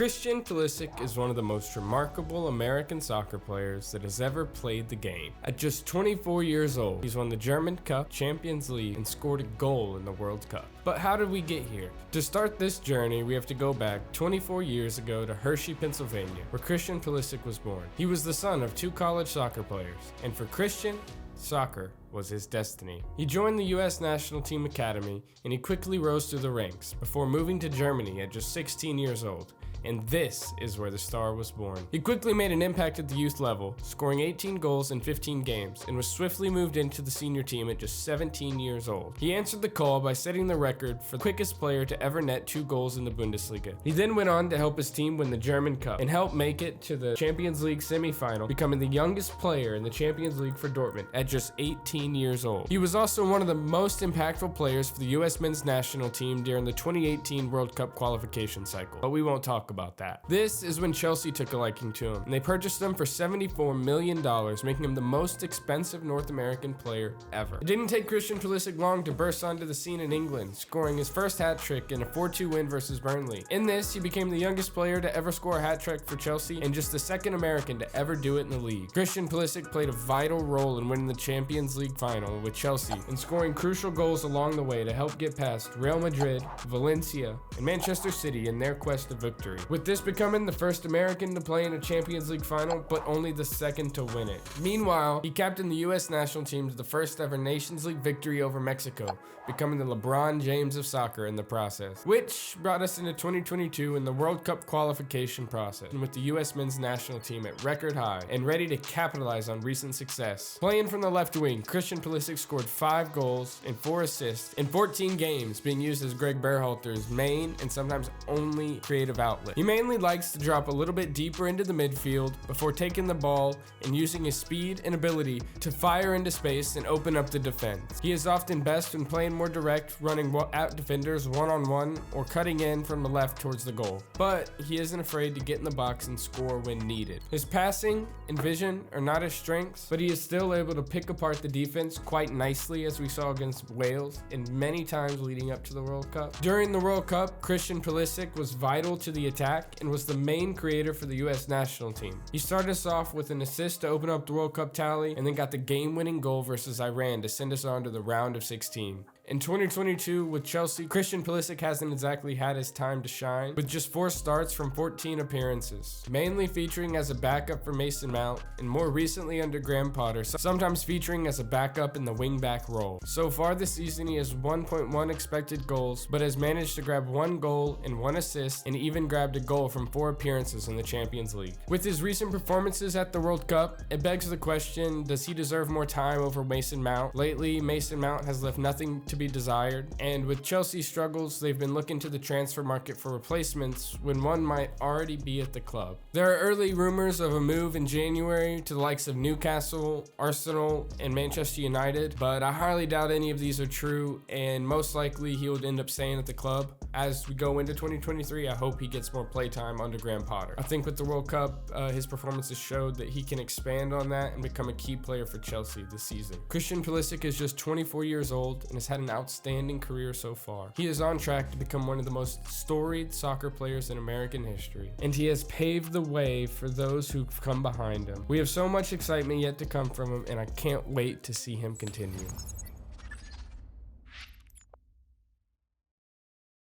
Christian Pulisic is one of the most remarkable American soccer players that has ever played the game. At just 24 years old, he's won the German Cup, Champions League, and scored a goal in the World Cup. But how did we get here? To start this journey, we have to go back 24 years ago to Hershey, Pennsylvania, where Christian Pulisic was born. He was the son of two college soccer players, and for Christian, soccer was his destiny. He joined the US national team academy, and he quickly rose through the ranks before moving to Germany at just 16 years old. And this is where the star was born. He quickly made an impact at the youth level, scoring 18 goals in 15 games, and was swiftly moved into the senior team at just 17 years old. He answered the call by setting the record for the quickest player to ever net 2 goals in the Bundesliga. He then went on to help his team win the German Cup and help make it to the Champions League semifinal, becoming the youngest player in the Champions League for Dortmund at just 18 years old. He was also one of the most impactful players for the US men's national team during the 2018 World Cup qualification cycle, but we won't talk about that. This is when Chelsea took a liking to him, and they purchased him for $74 million, making him the most expensive North American player ever. It didn't take Christian Pulisic long to burst onto the scene in England, scoring his first hat-trick in a 4-2 win versus Burnley. In this, he became the youngest player to ever score a hat-trick for Chelsea and just the second American to ever do it in the league. Christian Pulisic played a vital role in winning the Champions League final with Chelsea and scoring crucial goals along the way to help get past Real Madrid, Valencia, and Manchester City in their quest of victory, with this becoming the first American to play in a Champions League final, but only the second to win it. Meanwhile, he captained the US national team to the first ever Nations League victory over Mexico, becoming the LeBron James of soccer in the process, which brought us into 2022 in the World Cup qualification process, and with the US men's national team at record high and ready to capitalize on recent success. Playing from the left wing, Christian Pulisic scored 5 goals and 4 assists in 14 games, being used as Greg Berhalter's main and sometimes only creative outlet. He mainly likes to drop a little bit deeper into the midfield before taking the ball and using his speed and ability to fire into space and open up the defense. He is often best when playing more direct, running at defenders one-on-one or cutting in from the left towards the goal. But he isn't afraid to get in the box and score when needed. His passing and vision are not his strengths, but he is still able to pick apart the defense quite nicely, as we saw against Wales and many times leading up to the World Cup. During the World Cup, Christian Pulisic was vital to the attack and was the main creator for the US national team. He started us off with an assist to open up the World Cup tally and then got the game-winning goal versus Iran to send us on to the round of 16. In 2022 with Chelsea, Christian Pulisic hasn't exactly had his time to shine, with just 4 starts from 14 appearances, mainly featuring as a backup for Mason Mount, and more recently under Graham Potter, sometimes featuring as a backup in the wing-back role. So far this season, he has 1.1 expected goals, but has managed to grab 1 goal and 1 assist, and even grabbed a goal from 4 appearances in the Champions League. With his recent performances at the World Cup, it begs the question, does he deserve more time over Mason Mount? Lately, Mason Mount has left nothing to be desired, and with Chelsea's struggles, they've been looking to the transfer market for replacements when one might already be at the club. There are early rumors of a move in January to the likes of Newcastle, Arsenal, and Manchester United, but I highly doubt any of these are true, and most likely he would end up staying at the club. As we go into 2023, I hope he gets more playtime under Graham Potter. I think with the World Cup, his performances showed that he can expand on that and become a key player for Chelsea this season. Christian Pulisic is just 24 years old and has had an outstanding career so far. He is on track to become one of the most storied soccer players in American history, and he has paved the way for those who've come behind him. We have so much excitement yet to come from him, and I can't wait to see him continue.